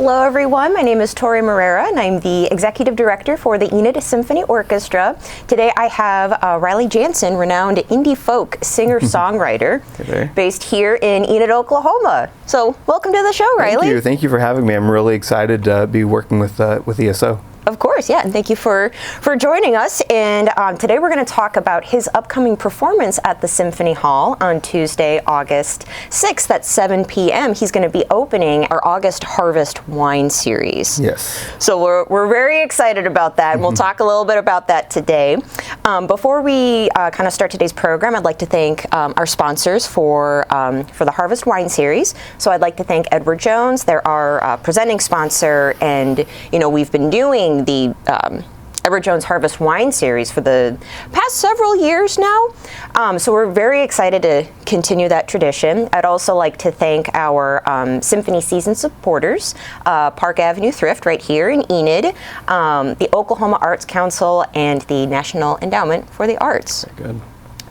Hello everyone, my name is Tori and I'm the Executive Director for the Enid Symphony Orchestra. Today I have Riley Jantzen, renowned indie folk singer-songwriter, based here in Enid, Oklahoma. So welcome to the show, Riley. Thank you for having me. I'm really excited to be working with ESO. Of course, yeah, and thank you for joining us. And today we're going to talk about his upcoming performance at the Symphony Hall on Tuesday, August 6th at 7 p.m. He's going to be opening our August Harvest Wine Series. Yes. So we're very excited about that, and we'll talk a little bit about that today. Before we kind of start today's program, I'd like to thank our sponsors for the Harvest Wine Series. So I'd like to thank Edward Jones. They're our presenting sponsor, and we've been doing the Edward Jones Harvest Wine Series for the past several years now. So we're very excited to continue that tradition. I'd also like to thank our Symphony season supporters, Park Avenue Thrift right here in Enid, the Oklahoma Arts Council, and the National Endowment for the Arts. Very good.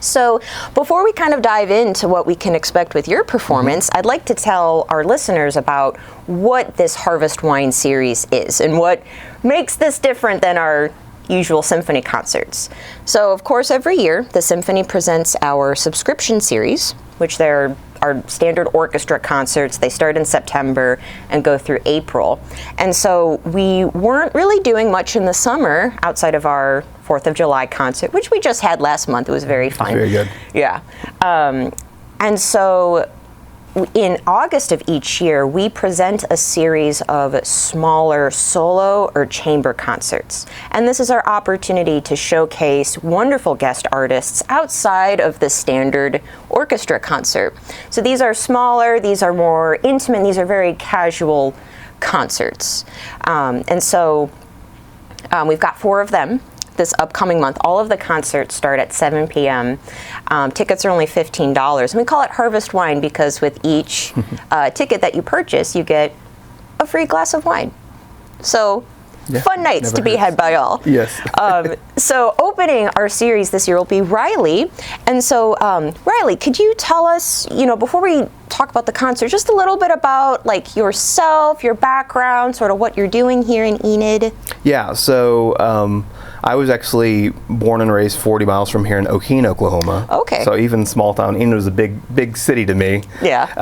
So before we kind of dive into what we can expect with your performance, I'd like to tell our listeners about what this Harvest Wine Series is and what makes this different than our usual symphony concerts. So of course every year the Symphony presents our subscription series, which they're our standard orchestra concerts. They start in September and go through April. And so we weren't really doing much in the summer outside of our 4th of July concert, which we just had last month. It was very fun. Very good. Yeah. And so in August of each year, we present a series of smaller solo or chamber concerts. And this is our opportunity to showcase wonderful guest artists outside of the standard orchestra concert. So these are smaller, these are more intimate, these are very casual concerts. And so we've got 4 of them this upcoming month. All of the concerts start at 7 p.m. Tickets are only $15. And we call it Harvest Wine because with each ticket that you purchase, you get a free glass of wine. So fun nights to be had by all. Yes. So opening our series this year will be Riley. And so Riley, could you tell us, before we talk about the concert, just a little bit about like yourself, your background, sort of what you're doing here in Enid? Yeah, so I was actually born and raised 40 miles from here in Okeen, Oklahoma. Okay. So even small town, Enid was a big city to me. Yeah.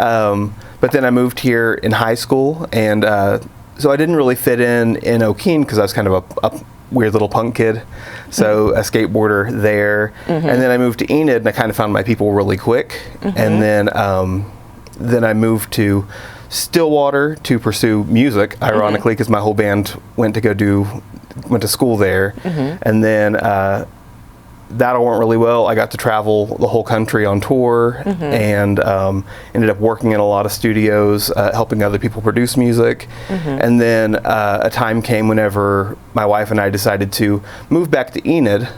But then I moved here in high school, and so I didn't really fit in Okeen because I was kind of a weird little punk kid. So a skateboarder there. And then I moved to Enid, and I kind of found my people really quick. And then I moved to Stillwater to pursue music, ironically, because my whole band went to school there. And then that all went really well. I got to travel the whole country on tour and ended up working in a lot of studios, helping other people produce music. And then a time came whenever my wife and I decided to move back to Enid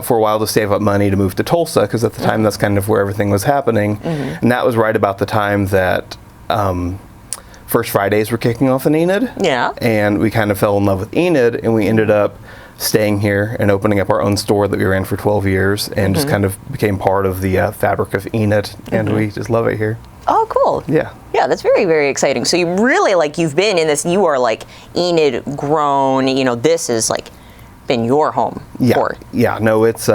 for a while to save up money to move to Tulsa, because at the time that's kind of where everything was happening. And that was right about the time that First Fridays were kicking off in Enid. Yeah. And we kind of fell in love with Enid, and we ended up staying here and opening up our own store that we ran for 12 years and just kind of became part of the fabric of Enid, and we just love it here. Oh, cool. Yeah. Yeah, that's very, very exciting. So you really, you've been in this, you are Enid grown, this has been your home. Yeah. Yeah, no, it's,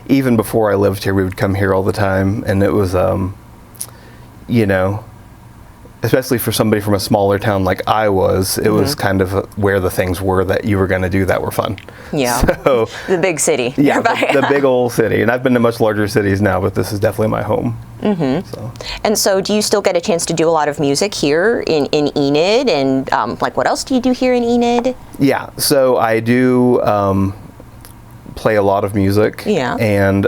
even before I lived here, we would come here all the time, and it was, especially for somebody from a smaller town like I was, it was kind of where the things were that you were going to do that were fun. Yeah. So, the big city. Yeah, the big old city. And I've been to much larger cities now, but this is definitely my home. So. And so do you still get a chance to do a lot of music here in Enid? And what else do you do here in Enid? Yeah, so I do play a lot of music. Yeah. And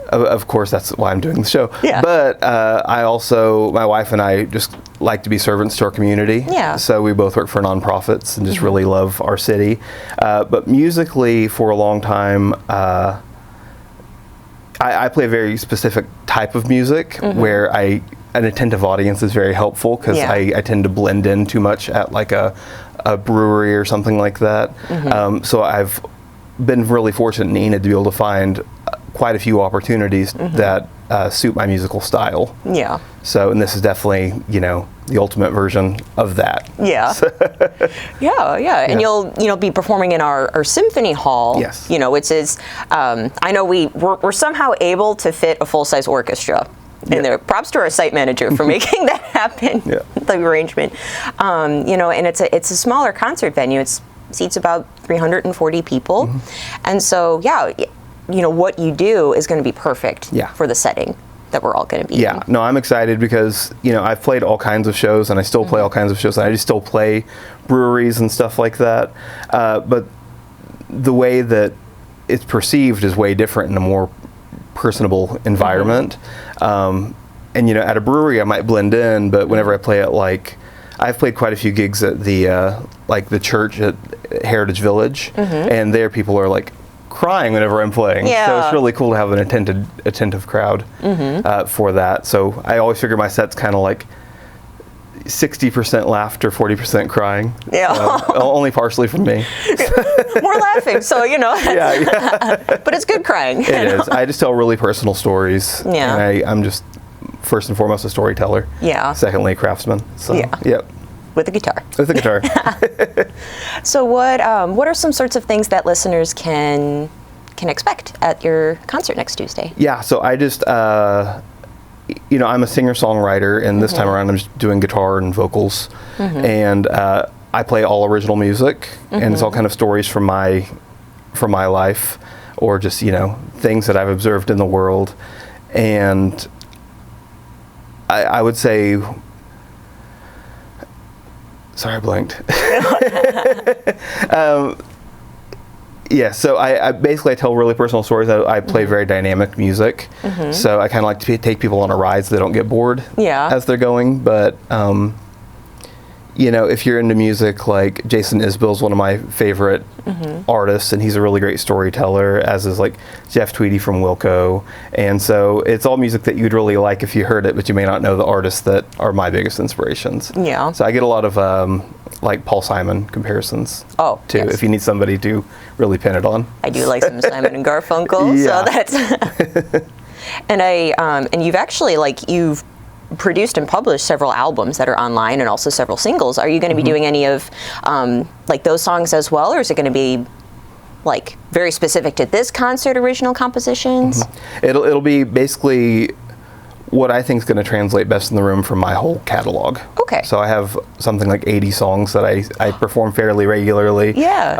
of course, that's why I'm doing the show. Yeah. But I also, my wife and I just like to be servants to our community. Yeah. So we both work for nonprofits and just really love our city. But musically, for a long time, I play a very specific type of music where an attentive audience is very helpful, because I tend to blend in too much at a brewery or something like that. So I've been really fortunate in Enid to be able to find quite a few opportunities that suit my musical style. Yeah. So, and this is definitely, the ultimate version of that. Yeah. Yeah. And you'll be performing in our Symphony Hall. Yes. Which is, I know we're somehow able to fit a full-size orchestra in there. Props to our site manager for making that happen. Yeah. The arrangement. And it's a smaller concert venue. It seats about 340 people. And so, what you do is going to be perfect for the setting that we're all going to be in. No, I'm excited because, I've played all kinds of shows and I still play all kinds of shows and I just still play breweries and stuff like that. But the way that it's perceived is way different in a more personable environment. And, at a brewery I might blend in, but whenever I play at I've played quite a few gigs at the church at Heritage Village, and there people are crying whenever I'm playing. Yeah. So it's really cool to have an attentive crowd for that. So I always figure my set's kind of 60% laughter, 40% crying. Yeah. Only partially from me. More laughing, so but it's good crying. It is. I just tell really personal stories. Yeah. And I'm just first and foremost a storyteller. Yeah. Secondly, a craftsman. So, Yep. With a guitar. With a guitar. So what are some sorts of things that listeners can expect at your concert next Tuesday? Yeah, so I just, I'm a singer-songwriter, and this time around I'm just doing guitar and vocals. And I play all original music, and it's all kind of stories from my life, or just, things that I've observed in the world. And I would say... Sorry, I blanked. So I basically tell really personal stories. I play very dynamic music, so I kind of like to take people on a ride so they don't get bored as they're going. But if you're into music, like Jason Isbell's one of my favorite artists, and he's a really great storyteller, as is Jeff Tweedy from Wilco. And so it's all music that you'd really like if you heard it, but you may not know the artists that are my biggest inspirations. Yeah. So I get a lot of Paul Simon comparisons. Oh, too, if you need somebody to really pin it on. I do like some Simon and Garfunkel. So that's. And you've actually you've produced and published several albums that are online and also several singles. Are you going to be doing any of those songs as well, or is it going to be very specific to this concert original compositions? It'll be basically what I think is going to translate best in the room from my whole catalog. Okay. So I have something like 80 songs that I perform fairly regularly. Yeah.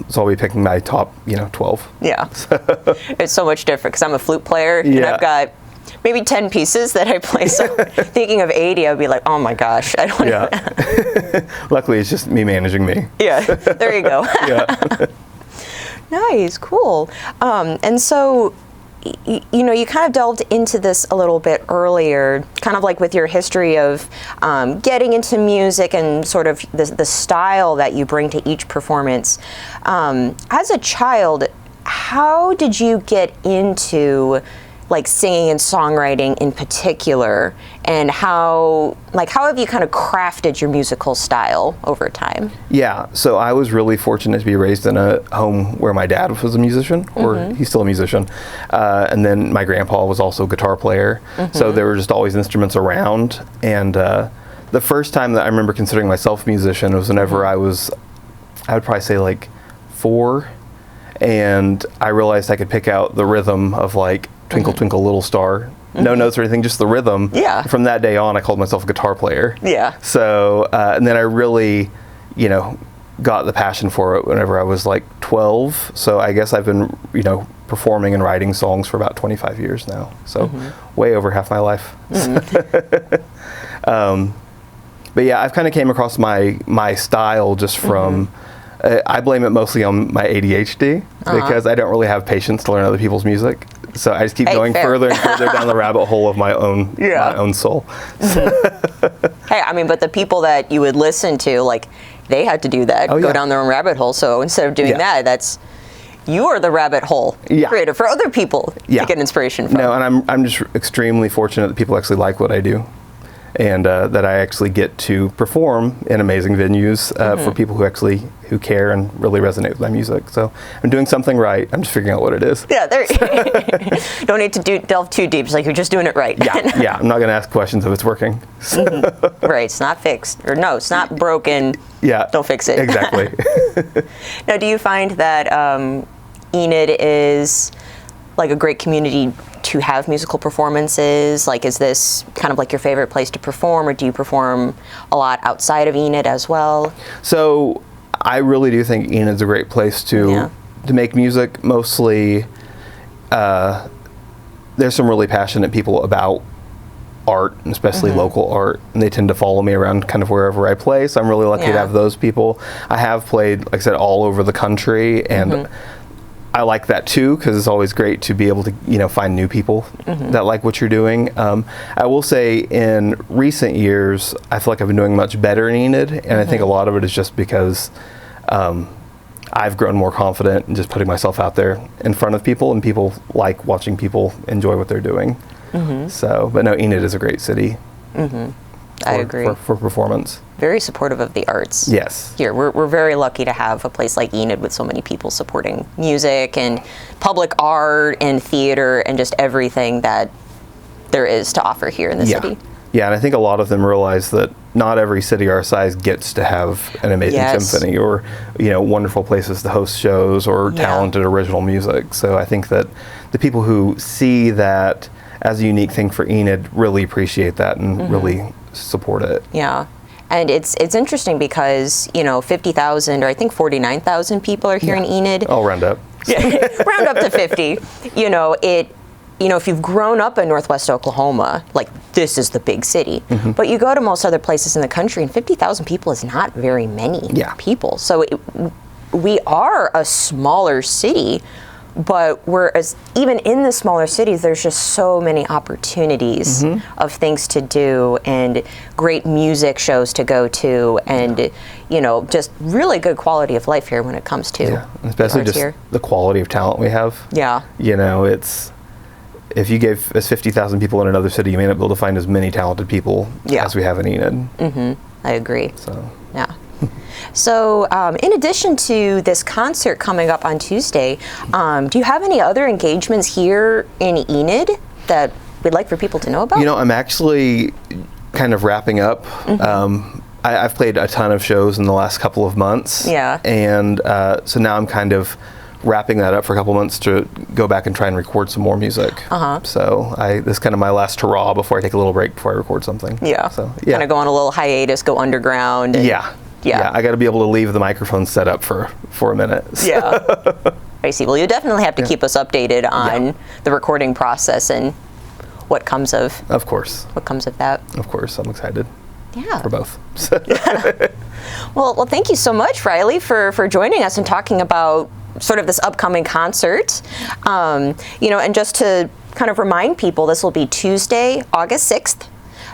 So I'll be picking my top 12. Yeah. It's so much different because I'm a flute player and I've got maybe 10 pieces that I play. So thinking of 80, I'd be like, oh my gosh, I don't know. Luckily, it's just me managing me. Yeah, there you go. Nice, cool. And so, you kind of delved into this a little bit earlier, kind of with your history of getting into music and sort of the style that you bring to each performance. As a child, how did you get into singing and songwriting in particular, and how have you kind of crafted your musical style over time? Yeah, so I was really fortunate to be raised in a home where my dad was a musician, or he's still a musician, and then my grandpa was also a guitar player, so there were just always instruments around. And the first time that I remember considering myself a musician was whenever I would probably say 4, and I realized I could pick out the rhythm of Twinkle Twinkle Little Star. No notes or anything, just the rhythm. Yeah. From that day on, I called myself a guitar player. Yeah. So, and then I really, got the passion for it whenever I was 12. So I guess I've been, performing and writing songs for about 25 years now. So way over half my life. But yeah, I've kind of came across my style just from, I blame it mostly on my ADHD because I don't really have patience to learn other people's music. So I just keep going further and further down the rabbit hole of my own soul. Hey, I mean, but the people that you would listen to, they had to do that, go down their own rabbit hole. So instead of doing that, you are the rabbit hole creator for other people to get inspiration from. No, and I'm just extremely fortunate that people actually like what I do. and that I actually get to perform in amazing venues for people who care and really resonate with my music. So I'm doing something right. I'm just figuring out what it is. Yeah, don't need to delve too deep. It's like you're just doing it right. Yeah. I'm not going to ask questions if it's working. Right, it's not fixed. Or no, it's not broken. Yeah. Don't fix it. Exactly. Now, do you find that Enid is like a great community to have musical performances? Like, is this kind of like your favorite place to perform, or do you perform a lot outside of Enid as well? So I really do think Enid's a great place to make music. Mostly, there's some really passionate people about art, and especially local art, and they tend to follow me around kind of wherever I play. So I'm really lucky to have those people. I have played, like I said, all over the country, and I like that too, because it's always great to be able to, find new people that like what you're doing. I will say in recent years, I feel like I've been doing much better in Enid, and I think a lot of it is just because I've grown more confident in just putting myself out there in front of people, and people like watching people enjoy what they're doing. So, but no, Enid is a great city. I agree. For performance. Very supportive of the arts. Yes. Here, we're very lucky to have a place like Enid with so many people supporting music and public art and theater and just everything that there is to offer here in the city. Yeah, and I think a lot of them realize that not every city our size gets to have an amazing symphony or, wonderful places to host shows or talented original music. So I think that the people who see that as a unique thing for Enid really appreciate that and really support it. Yeah. And it's interesting because, 50,000 or I think 49,000 people are here in Enid. I'll round up. Round up to 50. If you've grown up in Northwest Oklahoma, like this is the big city. But you go to most other places in the country and 50,000 people is not very many people. So we are a smaller city. But even in the smaller cities, there's just so many opportunities of things to do and great music shows to go to, and just really good quality of life here when it comes to especially just the quality of talent we have. Yeah. It's if you gave us 50,000 people in another city, you may not be able to find as many talented people as we have in Enid. I agree. So yeah. So, in addition to this concert coming up on Tuesday, do you have any other engagements here in Enid that we'd like for people to know about? I'm actually kind of wrapping up. I've played a ton of shows in the last couple of months. Yeah. And so now I'm kind of wrapping that up for a couple months to go back and try and record some more music. So this is kind of my last hurrah before I take a little break before I record something. Yeah. So kind of go on a little hiatus, go underground. And Yeah, I got to be able to leave the microphone set up for a minute. So. Yeah. I see. Well, you definitely have to keep us updated on the recording process and what comes of. Of course. What comes of that. Of course, I'm excited. Yeah. For both. Well, thank you so much, Riley, for joining us and talking about sort of this upcoming concert. And just to kind of remind people, this will be Tuesday, August 6th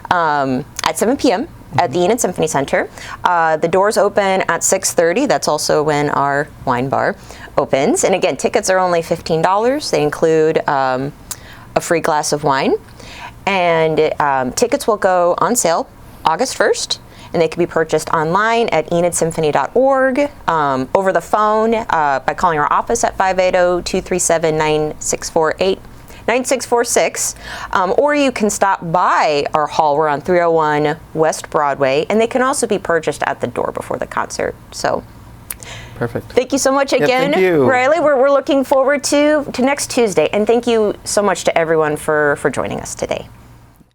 at 7 p.m. at the Enid Symphony Center. The doors open at 6:30. That's also when our wine bar opens. And again, tickets are only $15. They include a free glass of wine. And tickets will go on sale August 1st. And they can be purchased online at enidsymphony.org, over the phone by calling our office at 580-237-9646, or you can stop by our hall. We're on 301 West Broadway, and they can also be purchased at the door before the concert. So, perfect. Thank you so much again, thank you. Riley. We're looking forward to next Tuesday, and thank you so much to everyone for joining us today.